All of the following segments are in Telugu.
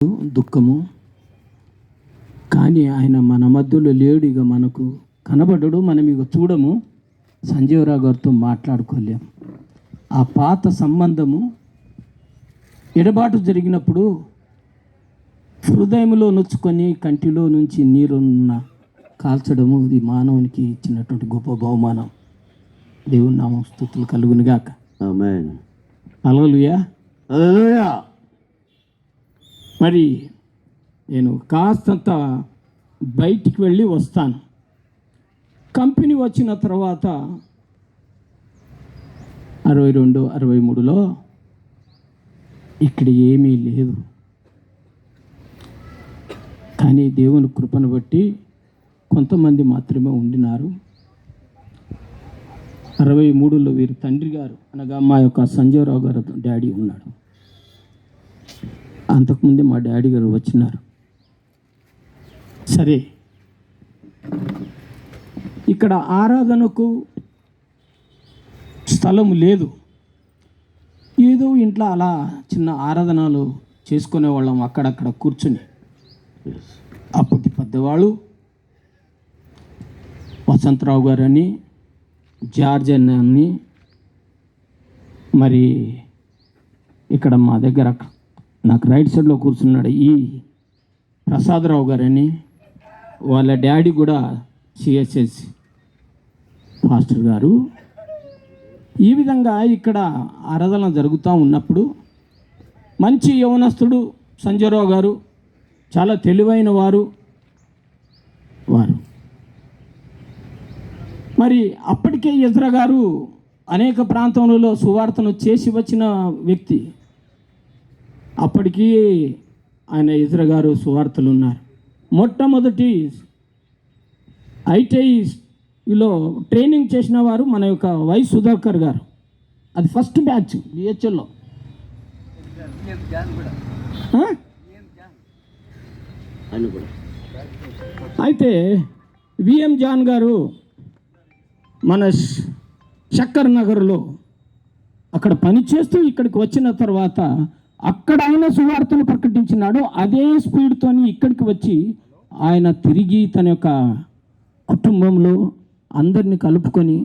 దుఃఖము, కానీ ఆయన మన మధ్యలో లేడు. ఇక మనకు కనబడడు, మనం ఇక చూడము. సంజీవరావు గారితో మాట్లాడుకోలేము. ఆ పాత సంబంధము ఎడబాటు జరిగినప్పుడు హృదయంలో నొచ్చుకొని కంటిలో నుంచి నీరున్న కాల్చడము ఇది మానవునికి ఇచ్చినటువంటి గొప్ప బహుమానం. దేవుని నామం స్తుతులు కలుగునుగాక. ఆమేన్. హల్లెలూయా. హల్లెలూయా. మరి నేను కాస్తంత బయటికి వెళ్ళి వస్తాను. కంపెనీ వచ్చిన తర్వాత 62, 63లో ఇక్కడ ఏమీ లేదు. కానీ దేవుని కృపను బట్టి కొంతమంది మాత్రమే ఉండినారు. 63లో వీరి తండ్రి గారు అనగా మా యొక్క సంజీవరావు గారు డాడీ ఉన్నాడు. అంతకుముందే మా డాడీ గారు వచ్చినారు. సరే, ఇక్కడ ఆరాధనకు స్థలం లేదు. ఏదో ఇంట్లో అలా చిన్న ఆరాధనలు చేసుకునేవాళ్ళం అక్కడక్కడ కూర్చుని. అప్పటి పెద్దవాళ్ళు వసంతరావు గారని, జార్జ్ అని, మరి ఇక్కడ మా దగ్గర నాకు రైట్ సైడ్లో కూర్చున్నాడు ఈ ప్రసాదరావు గారని, వాళ్ళ డాడీ కూడా సిఎస్ఎస్ పాస్టర్ గారు. ఈ విధంగా ఇక్కడ ఆరాధన జరుగుతూ ఉన్నప్పుడు మంచి యవనస్తుడు సంజయరావు గారు, చాలా తెలివైన వారు. మరి అప్పటికే ఎజ్రా గారు అనేక ప్రాంతాలలో సువార్తను చేసి వచ్చిన వ్యక్తి. అప్పటికీ ఆయన ఎజ్రా గారు సువార్తలు ఉన్నారు. మొట్టమొదటి ఐటీఐలో ట్రైనింగ్ చేసిన వారు మన యొక్క వై సుధాకర్ గారు. అది ఫస్ట్ బ్యాచ్ బిహెచ్ఎల్లో. అయితే విఎం జాన్ గారు మన శక్కర్ నగర్లో అక్కడ పనిచేస్తూ ఇక్కడికి వచ్చిన తర్వాత అక్కడ ఆయన సువార్తను ప్రకటించినాడు. అదే స్పీడ్తో ఇక్కడికి వచ్చి ఆయన తిరిగి తన యొక్క కుటుంబంలో అందరినీ కలుపుకొని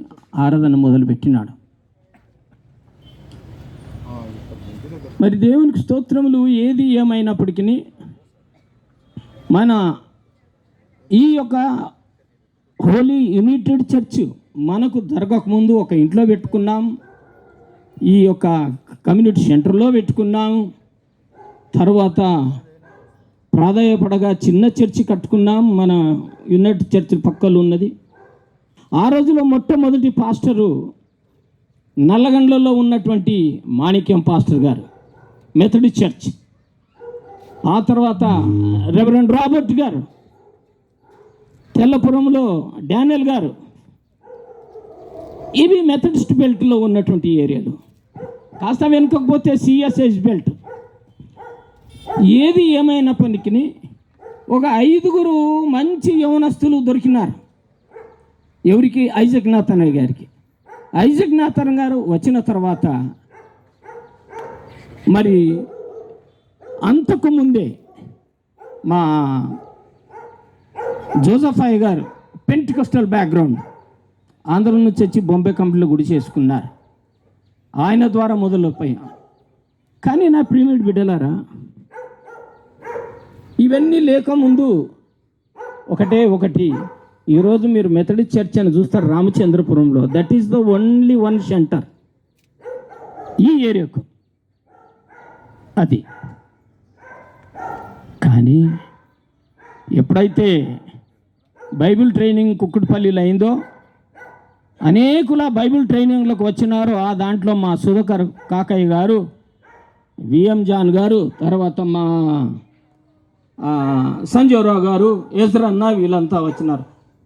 ఆరాధన మొదలుపెట్టినాడు. మరి దేవునికి స్తోత్రములు. ఏది ఏమైనప్పటికీ మన ఈ యొక్క హోలీ యునైటెడ్ చర్చ్ మనకు జరగకముందు ఒక ఇంట్లో పెట్టుకున్నాం, ఈ యొక్క కమ్యూనిటీ సెంటర్లో పెట్టుకున్నాం. తర్వాత ప్రాధాయపడగా చిన్న చర్చి కట్టుకున్నాం, మన యునైటెడ్ చర్చ్ పక్కలో ఉన్నది. ఆ రోజులో మొట్టమొదటి పాస్టరు నల్లగండ్లలో ఉన్నటువంటి మాణిక్యం పాస్టర్ గారు, మెథడిస్ట్ చర్చ్. ఆ తర్వాత రెవరెండ్ రాబర్ట్ గారు, తెల్లపురంలో డానియల్ గారు. ఇవి మెథడిస్ట్ బెల్ట్లో ఉన్నటువంటి ఏరియాలు. కాస్త వెనుకపోతే సిఎస్ఎస్ బెల్ట్. ఏది ఏమైనప్పటికీ ఒక 5 మంచి యవనస్తులు దొరికినారు. ఎవరికి? ఐజక్ నాథన్ గారికి. ఐజక్ నాథన్ గారు వచ్చిన తర్వాత మరి అంతకు ముందే మా జోసఫాయ్ గారు పెంటికోస్టల్ బ్యాక్గ్రౌండ్, ఆంధ్ర నుంచి వచ్చి బొంబే కంపెనీలో గుడి చేసుకున్నారు. ఆయన ద్వారా మొదలుపోయినా. కానీ నా ప్రీమియర్ బిడ్డలారా, ఇవన్నీ లేకముందు ఒకటి ఈరోజు మీరు మెథడిస్ట్ చర్చ్ అని చూస్తారు రామచంద్రపురంలో. That is the only one centre ఈ ఏరియాకు. అది కానీ ఎప్పుడైతే బైబిల్ ట్రైనింగ్ కుక్కుడుపల్లిలో అయిందో, అనేకుల బైబిల్ ట్రైనింగ్లకు వచ్చినారు. ఆ దాంట్లో మా సుధాకర్ కాకయ్య గారు, విఎం జాన్ గారు, తర్వాత మా సంజీవరావు గారు, ఎజ్రా అన్న, వీళ్ళంతా వచ్చినారు.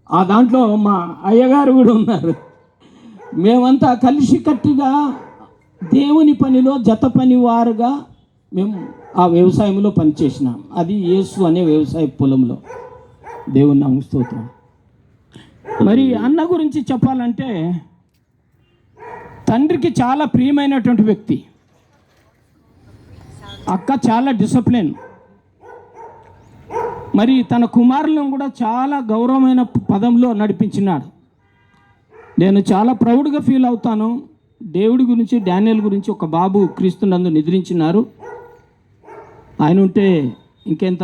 ఆ దాంట్లో మా అయ్యగారు కూడా ఉన్నారు. మేమంతా కలిసి కట్టిగా దేవుని పనిలో జత పని వారుగా మేము ఆ వ్యవసాయంలో పనిచేసినాం. అది యేసు అనే వ్యవసాయ పొలంలో. దేవుని నామమునకు స్తోత్రం. మరి అన్న గురించి చెప్పాలంటే తండ్రికి చాలా ప్రియమైనటువంటి వ్యక్తి. అక్క చాలా డిసిప్లిన్, మరి తన కుమారులను కూడా చాలా గౌరవమైన పదంలో నడిపించినాడు. నేను చాలా ప్రౌడ్గా ఫీల్ అవుతాను. దేవుడి గురించి, డానియల్ గురించి ఒక బాబు క్రీస్తునందు నిద్రించినారు. ఆయన ఉంటే ఇంకెంత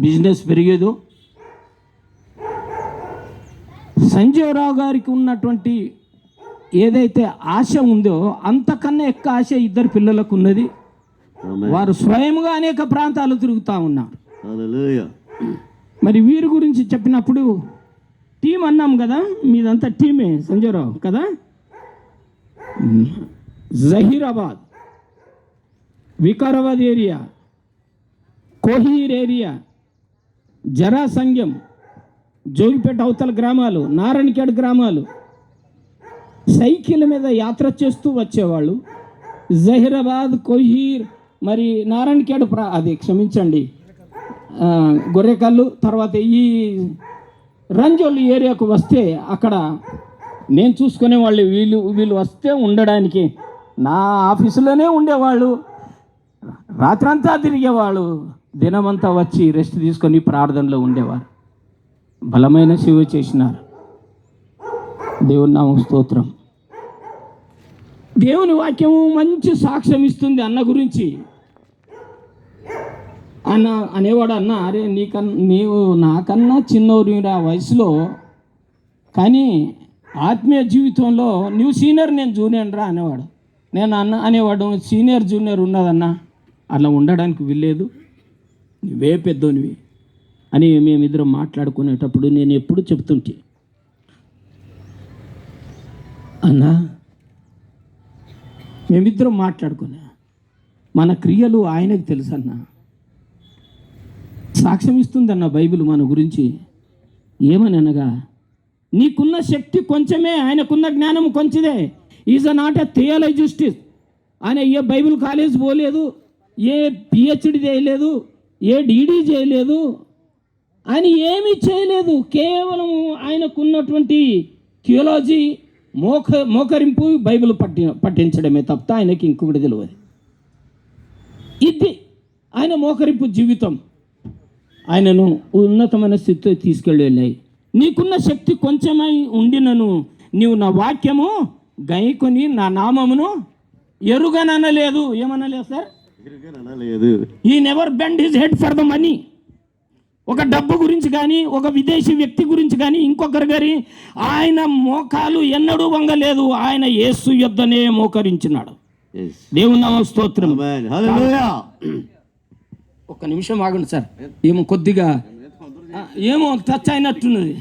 బిజినెస్ పెరిగేదో. సంజీవరావు గారికి ఉన్నటువంటి ఏదైతే ఆశ ఉందో అంతకన్నా ఎక్కువ ఆశ ఇద్దరు పిల్లలకు ఉన్నది. వారు స్వయంగా అనేక ప్రాంతాలు తిరుగుతూ ఉన్నారు. మరి వీరి గురించి చెప్పినప్పుడు టీం అన్నాం కదా, మీదంతా టీమే సంజీవరావు కదా. జహీరాబాద్, వికారాబాద్ ఏరియా, కోహీర్ ఏరియా, జరాసంగం, జోగిపేట అవతల గ్రామాలు, నారాయణఖేడ్ గ్రామాలు సైకిల్ మీద యాత్ర చేస్తూ వచ్చేవాళ్ళు. జహీరాబాద్, కోహీర్, మరి నారాయణఖేడ్ అది క్షమించండి గొర్రెకల్లు, తర్వాత ఈ రంజోల్ ఏరియాకు వస్తే అక్కడ నేను చూసుకునే వాళ్ళు. వీళ్ళు వస్తే ఉండడానికి నా ఆఫీసులోనే ఉండేవాళ్ళు. రాత్రంతా తిరిగేవాళ్ళు, దినమంతా వచ్చి రెస్ట్ తీసుకొని ప్రార్థనలో ఉండేవారు. బలమైన సేవ చేసినారు. దేవుని నామం స్తోత్రం. దేవుని వాక్యము మంచి సాక్ష్యం ఇస్తుంది అన్న గురించి. అన్న అనేవాడు, అన్న అరే నీవు నాకన్నా చిన్నోరురా వయసులో, కానీ ఆత్మీయ జీవితంలో నువ్వు సీనియర్, నేను జూనియర్ రా అనేవాడు. నేను అనేవాడు సీనియర్ జూనియర్ ఉన్నదన్నా, అలా ఉండడానికి వీల్లేదు, నువ్వే పెద్దోనివి అని మేమిద్దరం మాట్లాడుకునేటప్పుడు నేను ఎప్పుడు చెప్తుంటే, అన్నా మేమిద్దరం మాట్లాడుకున్నా, మన క్రియలు ఆయనకు తెలుసు అన్న. సాక్ష్యం ఇస్తుందన్న బైబిల్ మన గురించి. ఏమని అనగా, నీకున్న శక్తి కొంచెమే, ఆయనకున్న జ్ఞానం కొంచెదే. Is not a theologist. ఆయన ఏ బైబిల్ కాలేజ్ పోలేదు, ఏ పిహెచ్డి చేయలేదు, ఏ డీడీ చేయలేదు, ఆయన ఏమీ చేయలేదు. కేవలం ఆయనకున్నటువంటి థియాలజీ మోకరింపు బైబిల్ పట్టించడమే తప్ప ఆయనకి ఇంకొకటి తెలియదు. ఇది ఆయన మోకరింపు జీవితం ఆయనను ఉన్నతమైన స్థితితో తీసుకెళ్ళి, నీకున్న శక్తి కొంచెమై ఉండినను నీవు నా వాక్యము గైకొని నా నామమును ఎరుగననలేదు. ఏమనలేదు సార్? ఈ never bend his head for the money. ఒక డబ్బు గురించి కానీ, ఒక విదేశీ వ్యక్తి గురించి కానీ, ఇంకొకరు గారి ఆయన మోకాలు ఎన్నడూ వంగలేదు. ఆయన యేసు యొద్దనే మోకరించినాడు. దేవుని నామం స్తోత్రం. ఒక్క నిమిషం ఆగండి సార్, ఏమో కొద్దిగా ఏమో టచ్ అయినట్టున్నది.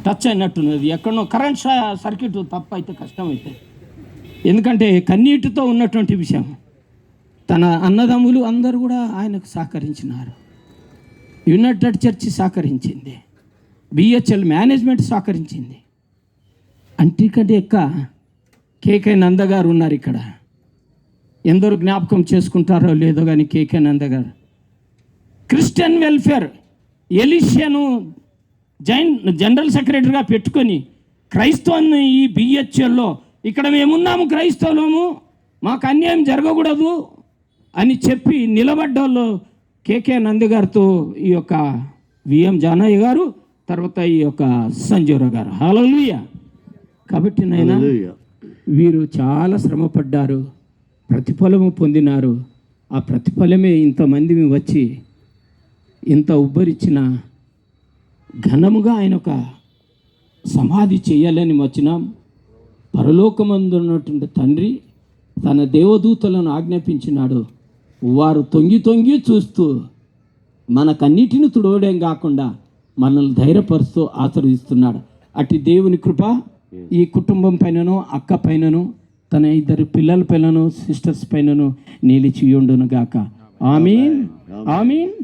టచ్ అయినట్టున్నది ఎక్కడో కరెంట్ సర్క్యూట్ తప్ప అయితే కష్టమైతే. ఎందుకంటే కన్నీటితో ఉన్నటువంటి విషయం. తన అన్నదమ్ములు అందరూ కూడా ఆయనకు సహకరించినారు. యునైటెడ్ చర్చ్ సహకరించింది, బిహెచ్ఎల్ మేనేజ్మెంట్ సహకరించింది. అంటికంటే ఎక్క కేకే నంద గారు ఉన్నారు ఇక్కడ. ఎందరూ జ్ఞాపకం చేసుకుంటారో లేదో కానీ కేకే నంద గారు క్రిస్టియన్ వెల్ఫేర్ ఎలిషియాను జనరల్ సెక్రటరీగా పెట్టుకొని క్రైస్తవాన్ని ఈ బిహెచ్ఎల్లో ఇక్కడ మేమున్నాము, క్రైస్తవులము, మాకు అన్యాయం జరగకూడదు అని చెప్పి నిలబడ్డోళ్ళు కేకే నంది గారితో ఈ యొక్క విఎం జానయ్య గారు, తర్వాత ఈ యొక్క సంజీవరావు గారు. హల్లెలూయా. కాబట్టి నాయనా వీరు చాలా శ్రమపడ్డారు, ప్రతిఫలము పొందినారు. ఆ ప్రతిఫలమే ఇంతమంది వచ్చి ఇంత ఉబ్బరిచ్చిన ఘనముగా ఆయన ఒక సమాధి చేయాలని వచ్చినాం. పరలోకమందు ఉన్నటువంటి తండ్రి తన దేవదూతలను ఆజ్ఞాపించినాడు. వారు తొంగి తొంగి చూస్తూ మనకన్నిటిని తుడవడం కాకుండా మనల్ని ధైర్యపరుస్తూ ఆశీర్వదిస్తున్నాడు. అటు దేవుని కృప ఈ కుటుంబం పైనను, అక్క పైనను, తన ఇద్దరు పిల్లల పైనను, సిస్టర్స్ పైనను నిలిచి ఉండును గాక. ఆమీన్, ఆమీన్.